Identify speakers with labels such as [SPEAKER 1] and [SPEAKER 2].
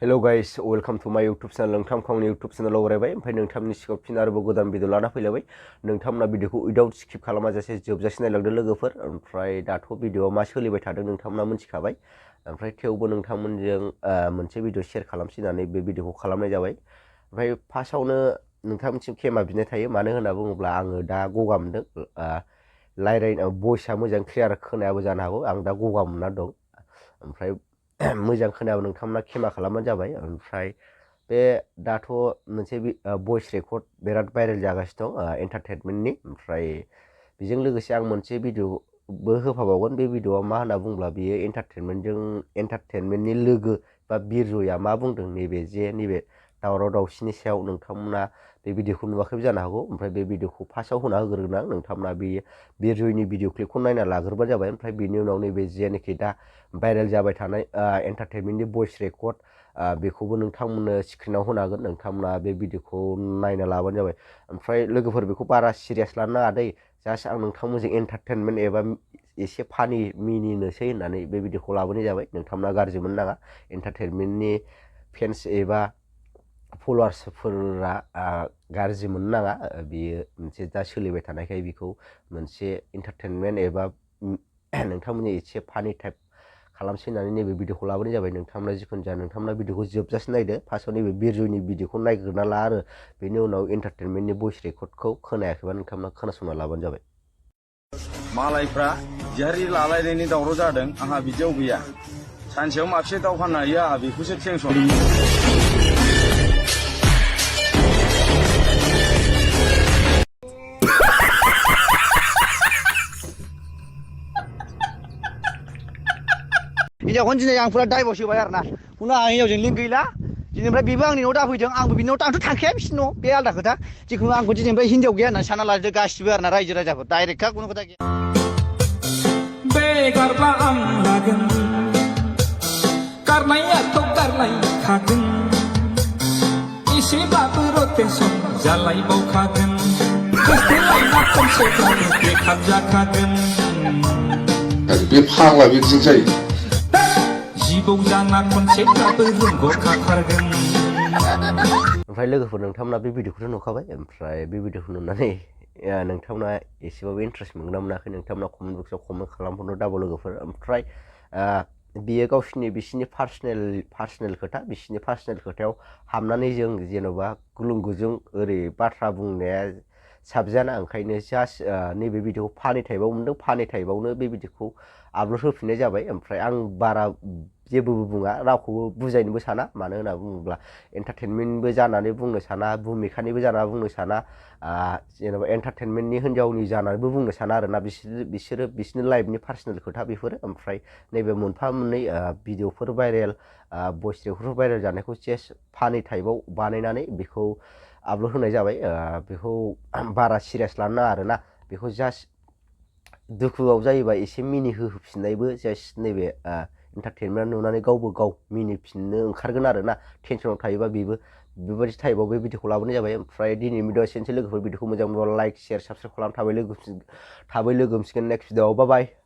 [SPEAKER 1] Hello guys, welcome to my YouTube channel. नोंथांखौ आंनि YouTube channel आव बरायबाय। ओमफ्राय नोंथांनि सिगाङाव फिन आरोबाव गोदान भिडिअ लाना फैलायबाय। नोंथांमोना भिडिअखौ विदाउट स्किप खालामाजासे जोबजासिम नायलांदो लोगोफोर। ओमफ्राय दाथ' भिडिअआ मा सोलिबाय थादों नोंथांमोना मिथिखाबाय। ओमफ्राय थेवबो नोंथांमोनजों मोनसे भिडिअ शेयार खालामसिनानै बे भिडिअखौ खालामनाय जाबाय। ओमफ्राय फार्स्टआवनो नोंथांमोनसिम खेमा बिनाय थायो। मानो होनना बुङोब्ला आङो दा गगा मोनदों। रायज्लायनाय भइसआ मोजां क्लियार खोनायाबो जानो हागौ। आं दा गगा मोनना दं। ओमफ्राय मोजां खोनायाबा नोंथांमोना खेमा खालामबानो जाबाय। ओमफ्राय बे दाथ' मोनसे भइस रेकर्ड बिराद भाइरेल जागासिनो दं एन्टारटेनमेन्टनि। ओमफ्राय बेजों लोगोसे आं मोनसे भिडिअबो होफाबावगोन। बे भिडिअआ मा होनना बुङोब्ला बियो एन्टारटेनमेन्टनि लोगो बा बिरजया मा बुंदों नैबे दावराव दावसिनि सायाव नोंथांमोना बे भिडिअखौ नुवाखैबो जानो हागौ। ओमफ्राय बे भिडिअखौ फार्स्टआव होना होग्रोगोन आं। नोंथांमोना बे बिरजयनि भिडिअ क्लिपखौ नायना लाग्रोबानो जाबाय। ओमफ्राय बेनि उनाव नैबे जेनोखि दा भाइरेल जाबाय थानाय एन्टारटेनमेन्टनि भइस रेकर्ड बेखौबो नोंथांमोननो स्क्रिनाव होनो हागोन। नोंथांमोना बे भिडिअखौ नायना लाबानो जाबाय। ओमफ्राय लोगोफोर बेखौ बारा सिरियास लानो नाङा दै। जास्ट आं नोंथांमोनजों एन्टारटेनमेन्ट एबा एसे फानि मिनिनोसै होननानै बे भिडिअखौ लाबोनाय जाबाय। नोंथांमोना गाज्रि मोननो नाङा। एन्टारटेनमेन्टनि फेन्स एबा फल'वार्सफोरा गाज्रि मोननो नाङा। बियो मोनसे दा सोलिबाय थानायखाय बेखौ मोनसे एन्टारटेनमेन्ट एबा नोंथांमोननि एसे फानि टाइप खालामसै होननानै नैबे भिडिअखौ लाबोनाय जाबाय। नोंथांमोना जिखुनु जाया नोंथांमोना भिडिअखौ जोबजासिम नायदो। फार्स्टआव नैबे बिरजयनि भिडिअखौ नायग्रोना ला आरो बेनि उनाव एन्टारटेनमेन्टनि भइस रेकर्डखौ खोनायाखैबा नोंथांमोना खोनासंना लाबानो जाबाय।
[SPEAKER 2] मालायफ्रा जारि लालायनायनि दावराव जादों, आंहा बिदियाव गैया। सानसेयाव माबसे दाउ फाननो हायो, आंहा बेखौसो टेनसन।
[SPEAKER 3] हिन्जावखौनो दिनै आं फुरा डाइभर्स होबाय आरो ना। उनाव आं हिन्जावजों लिंक गैला। दिनैनिफ्राय बेबो आंनि न'आव दाफैदों, आंबो बिनि न'आव आंथ' थांखाया बिसिनि न'आव, बे आलदा खोथा। जिखुनु आंखौ दिनैनिफ्राय हिन्जाव गैया होननानै सानना लाजोबदो गासिबो आरो ना रायजो राजाफोर। डाइरेक्टखा, खुनु खोथा गैया।
[SPEAKER 4] बेगारब्ला आं लागोन, गारनायाथ' गारलायखागोन, एसेबाबो रटेसन जालायबावखागोन, गोसथोलायना खनसेब्लाबो बेखार जाखागोन।
[SPEAKER 5] बे फाग्ला बिदिजों जायो।
[SPEAKER 4] जिबौ जाना खनसेब्लाबो रोंग'खाथारगोन।
[SPEAKER 1] ओमफ्राय लोगोफोर नोंथांमोना बे भिडिअखौथ' नुखाबाय। ओमफ्राय बे भिडिअखौ नुनानै नोंथांमोना एसेबाबो इन्ट्रेस्ट मोनगोन ना मोनाखै नोंथांमोना कमेन्ट बक्सआव कमेन्ट खालामहरनो दाबो लोगोफोर। ओमफ्राय बियो बिसिनि पार्सनेल खोथा। बिसिनि पार्सनेल खोथायाव हाबनानै जों जेन'बा गुलुं गुजुं ओरै बाथ्रा बुंनाया साबजाना। ओंखायनो जास्ट नैबे भिडिअखौ फानि टाइपआव मोनदों। फानि टाइपआवनो बे भिडिअखौ आपल'ड होफिननाय जाबाय। ओमफ्राय आं बारा जेबोबो बुङा, रावखौबो बुजायनोबो साना। मानो होनना बुङोब्ला एन्टारटेनमेन्टबो जानानै बुंनो साना, भुमिकानिबो जानानै बुंनो साना, जेनेबा एन्टारटेनमेन्टनि हिन्जावनि जानानैबो बुंनो साना आरोना। बिसोरो बिसोरनि लाइफनि पार्सनेल खोथा बेफोरो। ओमफ्राय नैबे मोनफा मोननै भिडिअफोर भाइरेल, भइस रेकर्डफोर भाइरेल जानायखौ जास्ट फानि टाइपआव बानायनानै बेखौ आपल'ड होनाय जाबाय। बेखौ बारा सिरियास लानो नाङा आरोना। बेखौ जास्ट दुखुआव जायोबा एसे मिनि होफिननायबो जास्ट नैबे एन्टारटेनमेन्ट नुनानै गावबो गाव मिनिफिननो ओंखारगोन आरोना। टेनसनाव थायोबा बेबो बेबायदि टाइपआव बे भिडिअखौ लाबोनाय जाबाय। ओमफ्राय दिनैनि भिडिअआ एसेनोसै लोगोफोर। भिडिअखौ मोजां मोनबा लाइक शेयार साबसक्राइब खालाम। थाबै लोगो मोनसिगोन नेक्स्ट भिडिअआव। बाय बाय।